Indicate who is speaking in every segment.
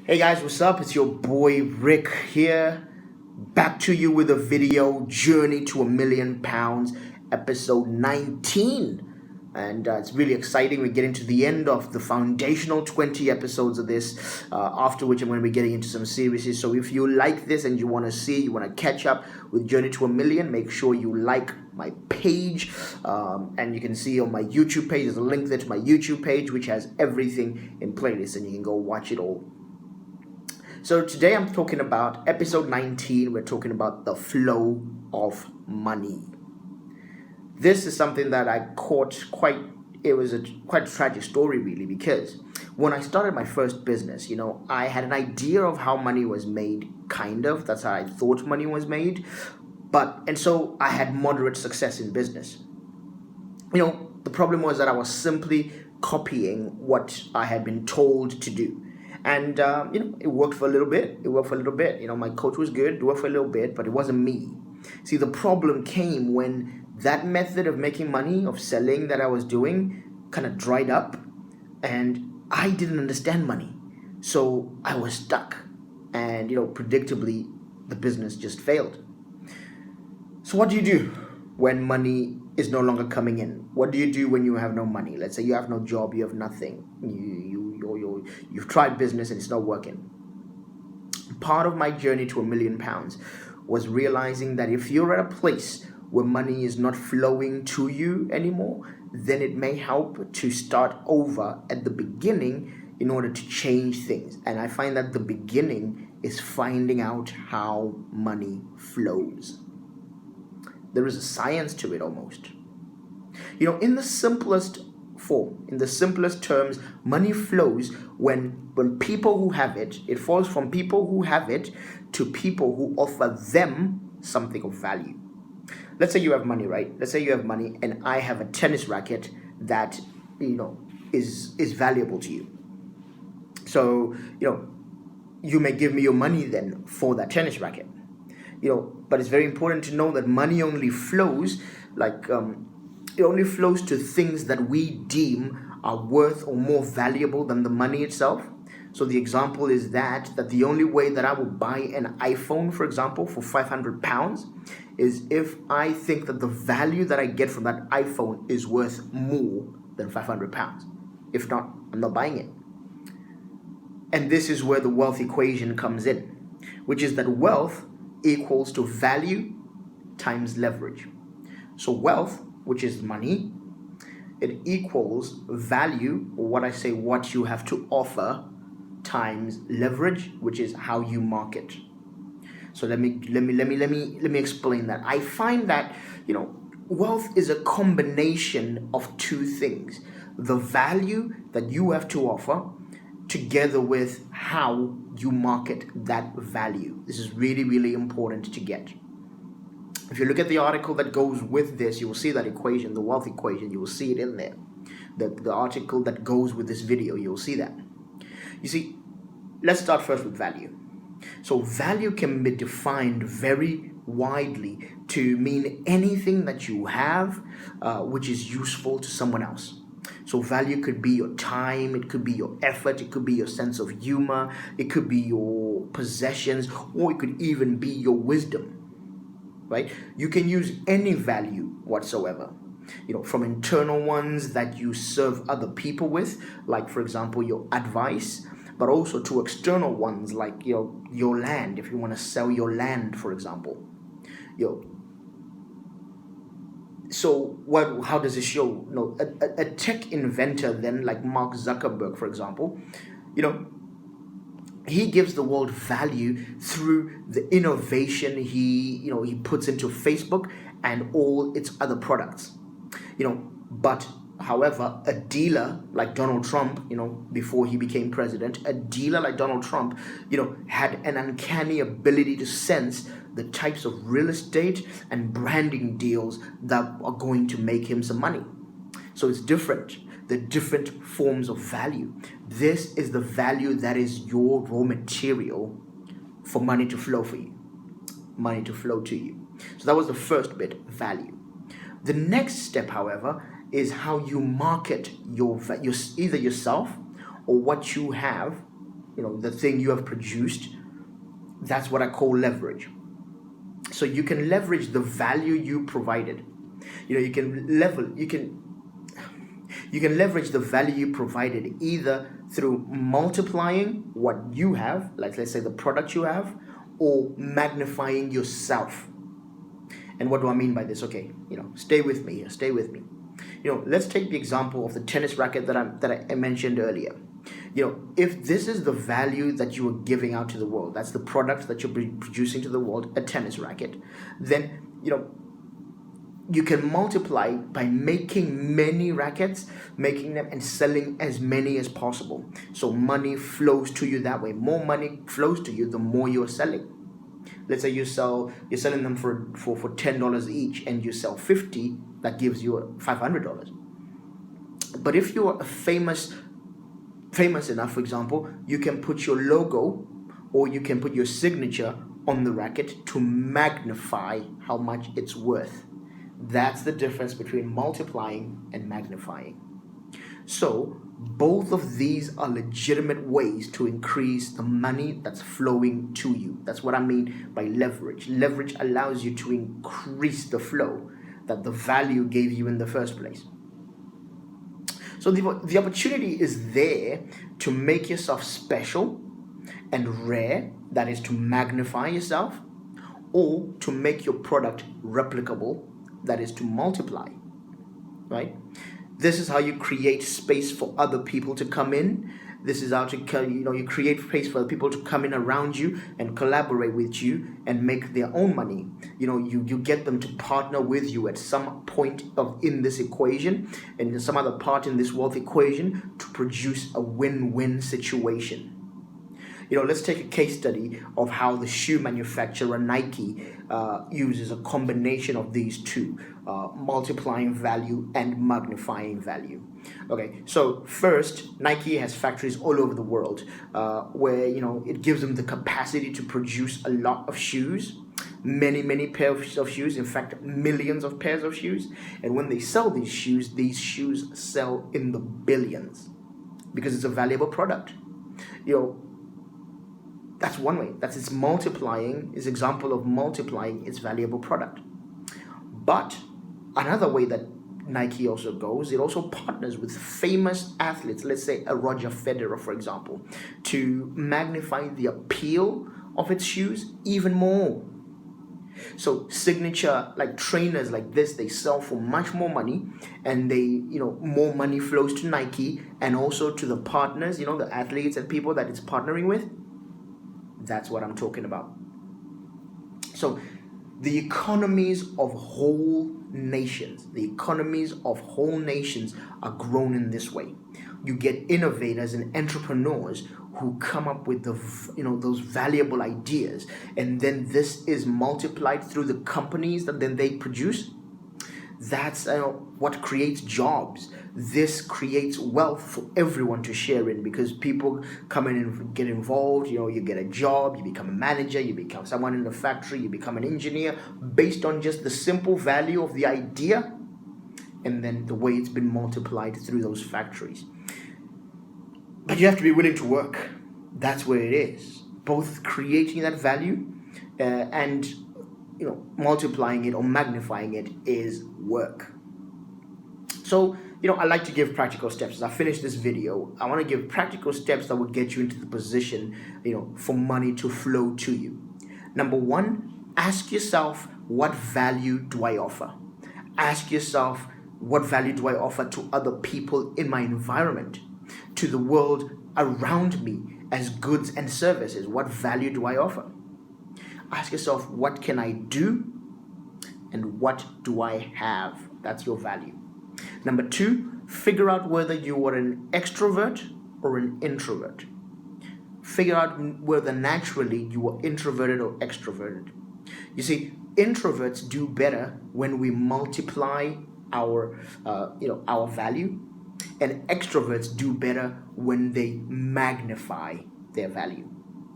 Speaker 1: Hey guys, what's up? It's your boy Rick here, back to you with a video, Journey to £1 million, episode 19. And it's really exciting. We're getting to the end of the foundational 20 episodes of this, after which I'm going to be getting into some series. So if you like this and you want to catch up with Journey to £1 million, make sure you like my page. And you can see on my YouTube page, there's a link there to my YouTube page, which has everything in playlist, and you can go watch it all. So today I'm talking about episode 19. We're talking about the flow of money. This is something that I caught it was quite a tragic story really, because when I started my first business, I had an idea of how money was made, that's how I thought money was made. And so I had moderate success in business. The problem was that I was simply copying what I had been told to do. And, it worked for a little bit. My coach was good. It worked for a little bit, but it wasn't me. See, the problem came when that method of making money, of selling that I was doing, kind of dried up. And I didn't understand money. So I was stuck. And, predictably, the business just failed. So what do you do when money is no longer coming in? What do you do when you have no money? Let's say you have no job, you have nothing. You've tried business and it's not working. Part of my journey to £1 million was realizing that if you're at a place where money is not flowing to you anymore, then it may help to start over at the beginning in order to change things. And I find that the beginning is finding out how money flows. There is a science to it almost. In the simplest form, in the simplest terms, money flows when people who have it, it falls from people who have it to people who offer them something of value. Let's say you have money, right? Let's say you have money and I have a tennis racket that, is valuable to you. So, you may give me your money then for that tennis racket. But it's very important to know that money only flows it only flows to things that we deem are worth or more valuable than the money itself. So the example is that the only way that I will buy an iPhone, for example, for £500 is if I think that the value that I get from that iPhone is worth more than £500. If not, I'm not buying it. And this is where the wealth equation comes in, which is that wealth equals to value times leverage. So wealth, which is money, it equals value, or what you have to offer, times leverage, which is how you market. So let me explain that. I find that wealth is a combination of two things: the value that you have to offer, together with how you market that value. This is really, really important to get. If you look at the article that goes with this, you will see that equation, the wealth equation. You will see it in there. The article that goes with this video, you will see that. You see, let's start first with value. So value can be defined very widely to mean anything that you have which is useful to someone else. So value could be your time, it could be your effort, it could be your sense of humor, it could be your possessions, or it could even be your wisdom. Right? You can use any value whatsoever, from internal ones that you serve other people with, like for example your advice, but also to external ones like your land. If you want to sell your land, for example, so how does it show? A tech inventor then, like Mark Zuckerberg, for example, he gives the world value through the innovation he puts into Facebook and all its other products. But however, a dealer like Donald Trump, before he became president, had an uncanny ability to sense the types of real estate and branding deals that are going to make him some money. So it's different. The different forms of value. This is the value that is your raw material for money to flow for you, money to flow to you. So that was the first bit, value. The next step, however, is how you market either yourself or what you have the thing you have produced. That's what I call leverage. So you can leverage the value you provided. You can leverage the value you provided either through multiplying what you have, like let's say the product you have, or magnifying yourself. And what do I mean by this? Okay, stay with me here. Stay with me. Let's take the example of the tennis racket that I mentioned earlier. If this is the value that you are giving out to the world, that's the product that you're producing to the world, a tennis racket, then you can multiply by making many rackets, making them and selling as many as possible. So money flows to you that way. More money flows to you the more you're selling. Let's say you're selling them for $10 each, and you sell 50, that gives you $500. But if you're famous enough, for example, you can put your logo or you can put your signature on the racket to magnify how much it's worth. That's the difference between multiplying and magnifying. So both of these are legitimate ways to increase the money that's flowing to you. That's what I mean by leverage. Leverage allows you to increase the flow that the value gave you in the first place. So the opportunity is there to make yourself special and rare, that is to magnify yourself, or to make your product replicable, that is to multiply, right? This is how you create space for other people to come in. This is how you create space for people to come in around you and collaborate with you and make their own money. You get them to partner with you at some point in this equation and in some other part in this wealth equation to produce a win-win situation. Let's take a case study of how the shoe manufacturer Nike uses a combination of these two, multiplying value and magnifying value. Okay, so first, Nike has factories all over the world where, it gives them the capacity to produce a lot of shoes, many pairs of shoes, in fact, millions of pairs of shoes. And when they sell these shoes sell in the billions because it's a valuable product. That's one way. That's its example of multiplying its valuable product. But another way that Nike also goes, it also partners with famous athletes, let's say a Roger Federer, for example, to magnify the appeal of its shoes even more. So signature, like trainers like this, they sell for much more money, and more money flows to Nike and also to the partners, the athletes and people that it's partnering with. That's what I'm talking about. So the economies of whole nations are grown in this way. You get innovators and entrepreneurs who come up with those valuable ideas, and then this is multiplied through the companies that then they produce. That's what creates jobs. This creates wealth for everyone to share in, because people come in and get involved. You get a job, you become a manager, you become someone in the factory, you become an engineer based on just the simple value of the idea and then the way it's been multiplied through those factories. But you have to be willing to work. That's where it is. Both creating that value and multiplying it or magnifying it is work. So, I like to give practical steps. As I finish this video, I want to give practical steps that would get you into the position, for money to flow to you. Number one, ask yourself, what value do I offer? Ask yourself, what value do I offer to other people in my environment, to the world around me as goods and services? What value do I offer? Ask yourself, what can I do and what do I have? That's your value. Number two, figure out whether you are an extrovert or an introvert. Figure out whether naturally you are introverted or extroverted. You see, introverts do better when we multiply our value, and extroverts do better when they magnify their value.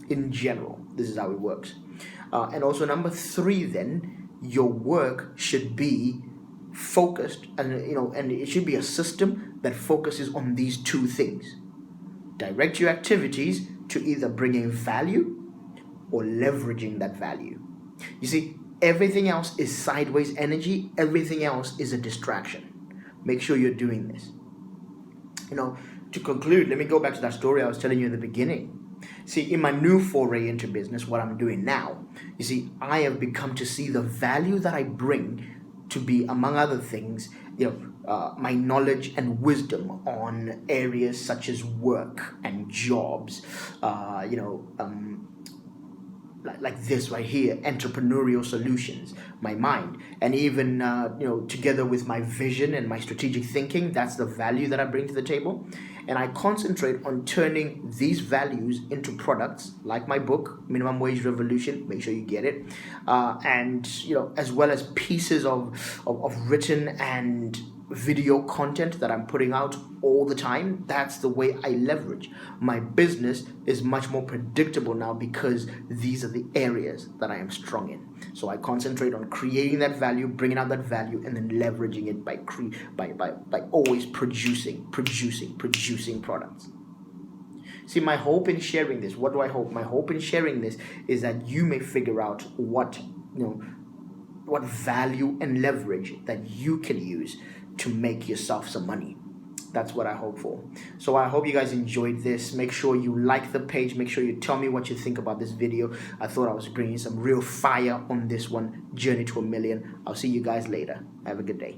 Speaker 1: In general, this is how it works. And also number three, then, your work should be focused, and it should be a system that focuses on these two things. Direct your activities to either bringing value or leveraging that value. You see, everything else is sideways energy. Everything else is a distraction. Make sure you're doing this. To conclude, let me go back to that story I was telling you in the beginning. See, in my new foray into business, what I'm doing now, you see, I have become to see the value that I bring to be, among other things, my knowledge and wisdom on areas such as work and jobs, like this right here, entrepreneurial solutions, my mind, and even together with my vision and my strategic thinking, that's the value that I bring to the table. And I concentrate on turning these values into products, like my book, Minimum Wage Revolution. Make sure you get it, and as well as pieces of written and video content that I'm putting out all the time. That's the way I leverage. My business is much more predictable now because these are the areas that I am strong in. So I concentrate on creating that value, bringing out that value, and then leveraging it by always producing products. See, my hope in sharing this, what do I hope? My hope in sharing this is that you may figure out what value and leverage that you can use to make yourself some money. That's what I hope for. So I hope you guys enjoyed this. Make sure you like the page. Make sure you tell me what you think about this video. I thought I was bringing some real fire on this one, Journey to a Million. I'll see you guys later. Have a good day.